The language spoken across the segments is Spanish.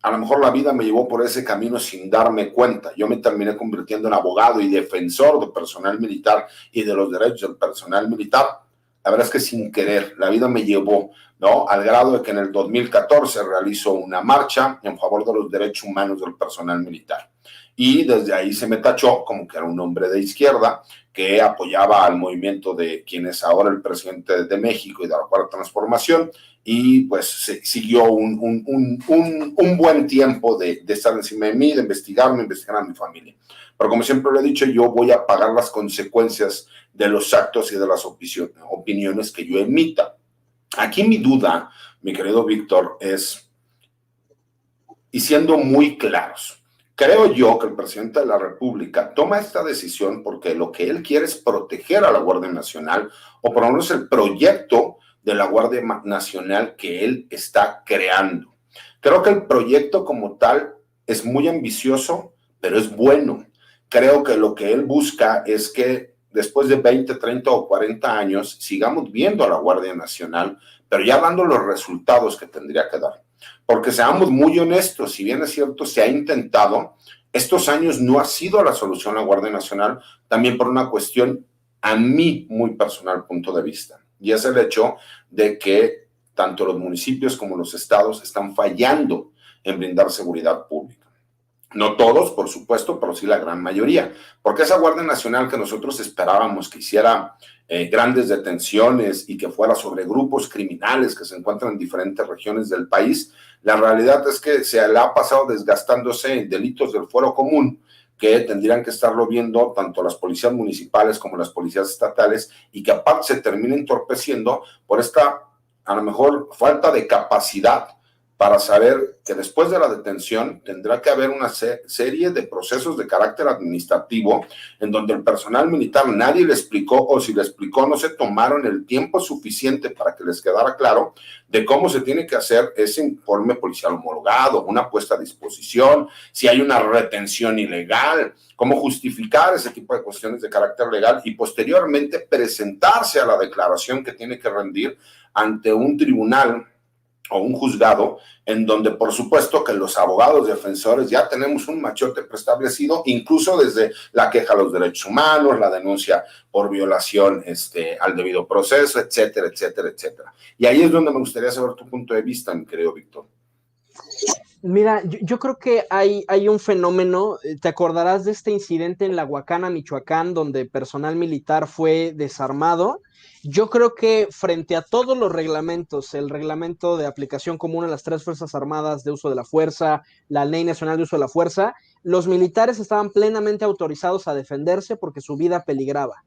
a lo mejor la vida me llevó por ese camino sin darme cuenta. Yo me terminé convirtiendo en abogado y defensor del personal militar y de los derechos del personal militar. La verdad es que sin querer, la vida me llevó, ¿no? Al grado de que en el 2014 realizó una marcha en favor de los derechos humanos del personal militar. Y desde ahí se me tachó como que era un hombre de izquierda que apoyaba al movimiento de quien es ahora el presidente de México y de la Cuarta Transformación, y pues siguió un buen tiempo de estar encima de mí, de investigarme, investigar a mi familia. Pero como siempre lo he dicho, yo voy a pagar las consecuencias de los actos y de las opiniones que yo emita. Aquí mi duda, mi querido Víctor, es, y siendo muy claros, creo yo que el presidente de la República toma esta decisión porque lo que él quiere es proteger a la Guardia Nacional, o por lo menos el proyecto de la Guardia Nacional que él está creando. Creo que el proyecto como tal es muy ambicioso, pero es bueno. Creo que lo que él busca es que después de 20, 30 o 40 años sigamos viendo a la Guardia Nacional, pero ya dando los resultados que tendría que dar. Porque seamos muy honestos, si bien es cierto, se ha intentado, estos años no ha sido la solución la Guardia Nacional, también por una cuestión a mí muy personal punto de vista. Y es el hecho de que tanto los municipios como los estados están fallando en brindar seguridad pública. No todos, por supuesto, pero sí la gran mayoría. Porque esa Guardia Nacional que nosotros esperábamos que hiciera grandes detenciones y que fuera sobre grupos criminales que se encuentran en diferentes regiones del país, la realidad es que se le ha pasado desgastándose en delitos del fuero común, que tendrían que estarlo viendo tanto las policías municipales como las policías estatales, y que aparte se termina entorpeciendo por esta, a lo mejor, falta de capacidad para saber que después de la detención tendrá que haber una serie de procesos de carácter administrativo en donde el personal militar nadie le explicó, o si le explicó no se tomaron el tiempo suficiente para que les quedara claro de cómo se tiene que hacer ese informe policial homologado, una puesta a disposición, si hay una retención ilegal, cómo justificar ese tipo de cuestiones de carácter legal y posteriormente presentarse a la declaración que tiene que rendir ante un tribunal o un juzgado, en donde por supuesto que los abogados defensores ya tenemos un machote preestablecido, incluso desde la queja a los derechos humanos, la denuncia por violación al debido proceso, etcétera, etcétera, etcétera. Y ahí es donde me gustaría saber tu punto de vista, mi querido Víctor. Mira, yo creo que hay un fenómeno, te acordarás de este incidente en La Huacana, Michoacán, donde personal militar fue desarmado. Yo creo que frente a todos los reglamentos, el reglamento de aplicación común a las tres Fuerzas Armadas de uso de la fuerza, la Ley Nacional de Uso de la Fuerza, los militares estaban plenamente autorizados a defenderse porque su vida peligraba.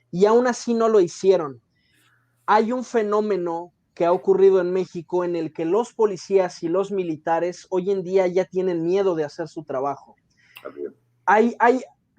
Y aún así no lo hicieron. Hay un fenómeno que ha ocurrido en México en el que los policías y los militares hoy en día ya tienen miedo de hacer su trabajo.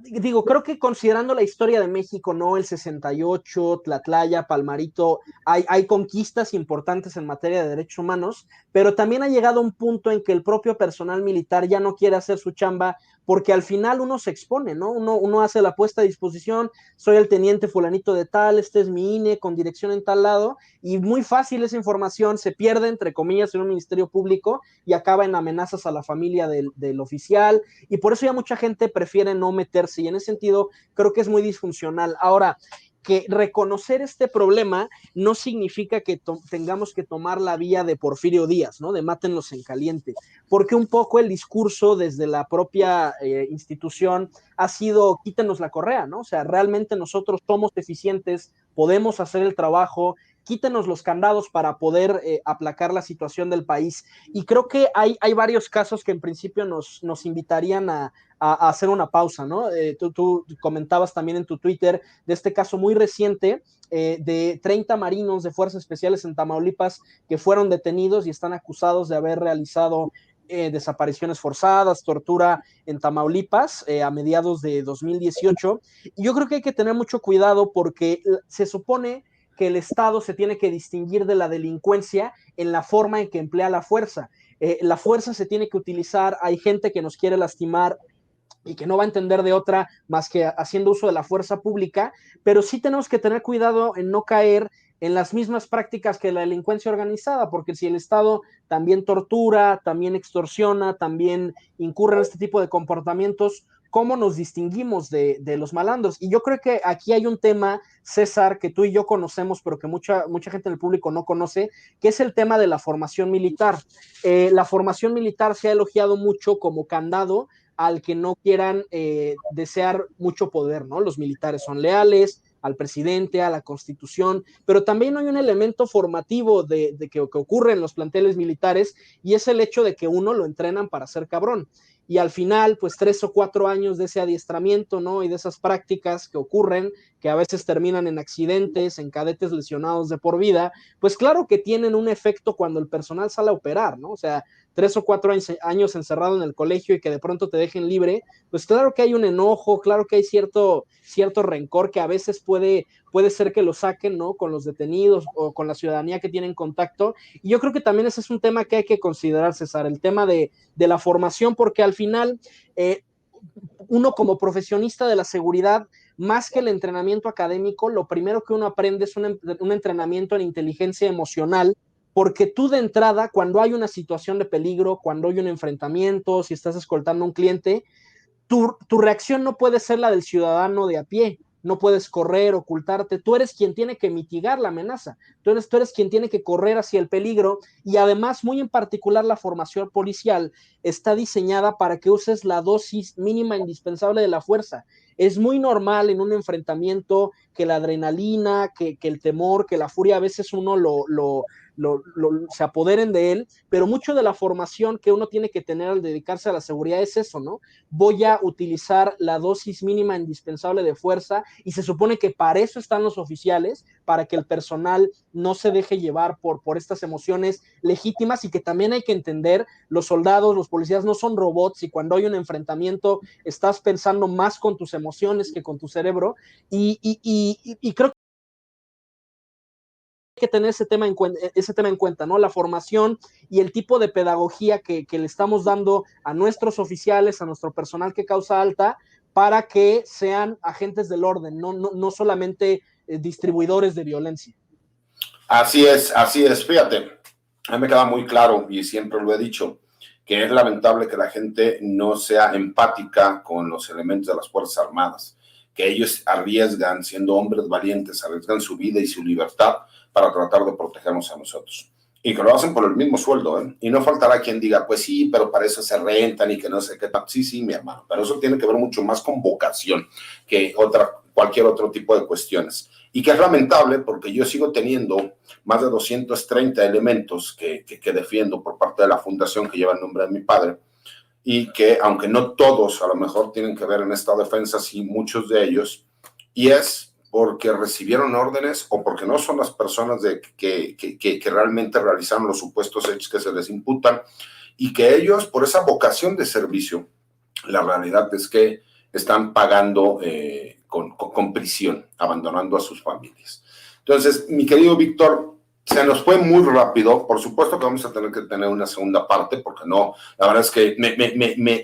Digo, creo que considerando la historia de México, ¿no? El 68, Tlatlaya, Palmarito, hay conquistas importantes en materia de derechos humanos, pero también ha llegado un punto en que el propio personal militar ya no quiere hacer su chamba porque al final uno se expone, ¿no? Uno hace la puesta a disposición, soy el teniente fulanito de tal, este es mi INE con dirección en tal lado, y muy fácil esa información se pierde, entre comillas, en un ministerio público y acaba en amenazas a la familia del oficial, y por eso ya mucha gente prefiere no meterse, y en ese sentido creo que es muy disfuncional. Ahora, que reconocer este problema no significa que tengamos que tomar la vía de Porfirio Díaz, ¿no? De mátenlos en caliente, porque un poco el discurso desde la propia institución ha sido quítenos la correa, ¿no? O sea, realmente nosotros somos eficientes, podemos hacer el trabajo, quítenos los candados para poder aplacar la situación del país. Y creo que hay varios casos que en principio nos invitarían a hacer una pausa, ¿no? Tú comentabas también en tu Twitter de este caso muy reciente de 30 marinos de Fuerzas Especiales en Tamaulipas que fueron detenidos y están acusados de haber realizado desapariciones forzadas, tortura en Tamaulipas a mediados de 2018. Y yo creo que hay que tener mucho cuidado porque se supone que el Estado se tiene que distinguir de la delincuencia en la forma en que emplea la fuerza. La fuerza se tiene que utilizar, hay gente que nos quiere lastimar y que no va a entender de otra más que haciendo uso de la fuerza pública, pero sí tenemos que tener cuidado en no caer en las mismas prácticas que la delincuencia organizada, porque si el Estado también tortura, también extorsiona, también incurre en este tipo de comportamientos, ¿cómo nos distinguimos de los malandros? Y yo creo que aquí hay un tema, César, que tú y yo conocemos, pero que mucha gente en el público no conoce, que es el tema de la formación militar. La formación militar se ha elogiado mucho como candado al que no quieran desear mucho poder, ¿no? Los militares son leales al presidente, a la constitución, pero también hay un elemento formativo que ocurre en los planteles militares, y es el hecho de que uno lo entrenan para ser cabrón. Y al final, pues 3 o 4 años de ese adiestramiento, ¿no? Y de esas prácticas que ocurren, que a veces terminan en accidentes, en cadetes lesionados de por vida, pues claro que tienen un efecto cuando el personal sale a operar, ¿no? O sea, 3 o 4 años encerrado en el colegio y que de pronto te dejen libre, pues claro que hay un enojo, claro que hay cierto rencor que a veces puede ser que lo saquen, ¿no? Con los detenidos o con la ciudadanía que tienen contacto. Y yo creo que también ese es un tema que hay que considerar, César, el tema de la formación, porque al final uno como profesionista de la seguridad, más que el entrenamiento académico, lo primero que uno aprende es un entrenamiento en inteligencia emocional, porque tú de entrada, cuando hay una situación de peligro, cuando hay un enfrentamiento, si estás escoltando a un cliente, tu reacción no puede ser la del ciudadano de a pie. No puedes correr, ocultarte. Tú eres quien tiene que mitigar la amenaza. Tú eres quien tiene que correr hacia el peligro. Y además, muy en particular, la formación policial está diseñada para que uses la dosis mínima indispensable de la fuerza. Es muy normal en un enfrentamiento que la adrenalina, que el temor, que la furia, a veces uno se apoderen de él, pero mucho de la formación que uno tiene que tener al dedicarse a la seguridad es eso, ¿no? Voy a utilizar la dosis mínima indispensable de fuerza, y se supone que para eso están los oficiales, para que el personal no se deje llevar por estas emociones legítimas, y que también hay que entender, los soldados, los policías no son robots, y cuando hay un enfrentamiento estás pensando más con tus emociones que con tu cerebro, y creo que tener ese tema en cuenta, ¿no? La formación y el tipo de pedagogía que le estamos dando a nuestros oficiales, a nuestro personal que causa alta, para que sean agentes del orden, no solamente distribuidores de violencia. Así es, fíjate, a mí me queda muy claro y siempre lo he dicho, que es lamentable que la gente no sea empática con los elementos de las Fuerzas Armadas, que ellos arriesgan, siendo hombres valientes, arriesgan su vida y su libertad para tratar de protegernos a nosotros. Y que lo hacen por el mismo sueldo, ¿eh? Y no faltará quien diga, pues sí, pero para eso se rentan y que no sé qué tal. Sí, sí, mi hermano, pero eso tiene que ver mucho más con vocación que cualquier otro tipo de cuestiones. Y que es lamentable porque yo sigo teniendo más de 230 elementos que defiendo por parte de la fundación que lleva el nombre de mi padre, y que aunque no todos a lo mejor tienen que ver en esta defensa, sí muchos de ellos, y es porque recibieron órdenes o porque no son las personas que realmente realizaron los supuestos hechos que se les imputan, y que ellos, por esa vocación de servicio, la realidad es que están pagando con prisión, abandonando a sus familias. Entonces, mi querido Víctor, se nos fue muy rápido. Por supuesto que vamos a tener que tener una segunda parte, porque no, la verdad es que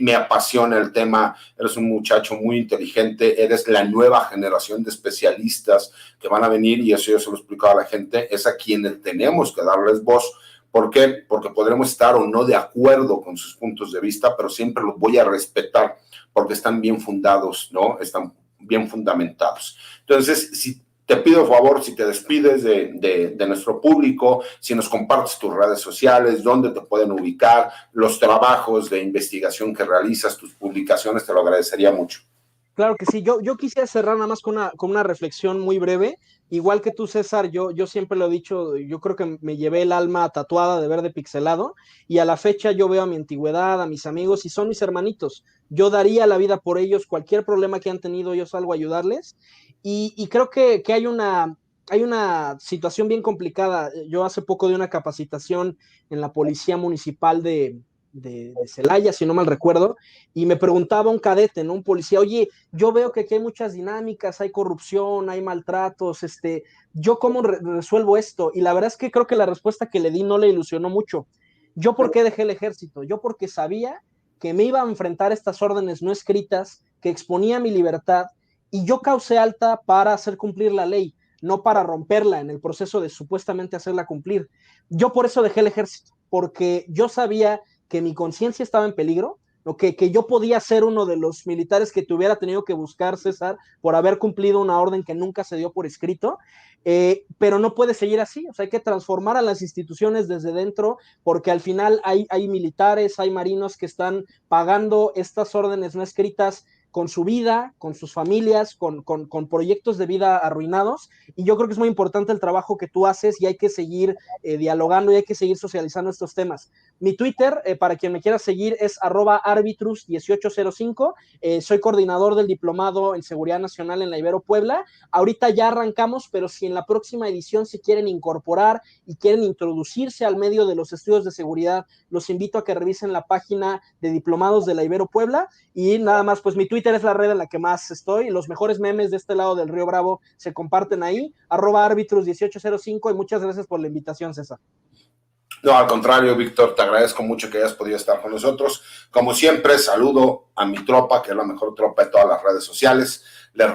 me apasiona el tema. Eres un muchacho muy inteligente, eres la nueva generación de especialistas que van a venir, y eso yo se lo he explicado a la gente, es a quienes tenemos que darles voz. ¿Por qué? Porque podremos estar o no de acuerdo con sus puntos de vista, pero siempre los voy a respetar porque están bien fundados, ¿no? Están bien fundamentados. Entonces, si te pido favor, si te despides de nuestro público, si nos compartes tus redes sociales, dónde te pueden ubicar, los trabajos de investigación que realizas, tus publicaciones, te lo agradecería mucho. Claro que sí, yo quisiera cerrar nada más con una reflexión muy breve. Igual que tú, César, yo siempre lo he dicho, yo creo que me llevé el alma tatuada de verde pixelado, y a la fecha yo veo a mi antigüedad, a mis amigos, y son mis hermanitos. Yo daría la vida por ellos, cualquier problema que han tenido, yo salgo a ayudarles, y creo que hay una situación bien complicada. Yo hace poco di una capacitación en la Policía Municipal de Celaya, si no mal recuerdo, y me preguntaba un cadete, ¿no? Un policía, oye, yo veo que aquí hay muchas dinámicas, hay corrupción, hay maltratos, ¿yo cómo resuelvo esto? Y la verdad es que creo que la respuesta que le di no le ilusionó mucho. ¿Yo por qué dejé el ejército? Yo porque sabía que me iba a enfrentar estas órdenes no escritas, que exponía mi libertad, y yo causé alta para hacer cumplir la ley. no para romperla en el proceso de supuestamente hacerla cumplir. Yo por eso dejé el ejército, porque yo sabía que mi conciencia estaba en peligro, que yo podía ser uno de los militares que te hubiera tenido que buscar, César, por haber cumplido una orden que nunca se dio por escrito, pero no puede seguir así. O sea, hay que transformar a las instituciones desde dentro, porque al final hay militares, hay marinos que están pagando estas órdenes no escritas con su vida, con sus familias, con proyectos de vida arruinados, y yo creo que es muy importante el trabajo que tú haces y hay que seguir dialogando y hay que seguir socializando estos temas. Mi Twitter, para quien me quiera seguir, es @arbitrus1805, soy coordinador del diplomado en Seguridad Nacional en la Ibero Puebla. Ahorita ya arrancamos, pero si en la próxima edición se quieren incorporar y quieren introducirse al medio de los estudios de seguridad, los invito a que revisen la página de diplomados de la Ibero Puebla. Y nada más, pues mi Twitter es la red en la que más estoy. Los mejores memes de este lado del Río Bravo se comparten ahí, @arbitrus1805, y muchas gracias por la invitación, César. No, al contrario, Víctor, te agradezco mucho que hayas podido estar con nosotros. Como siempre, saludo a mi tropa, que es la mejor tropa de todas las redes sociales. Les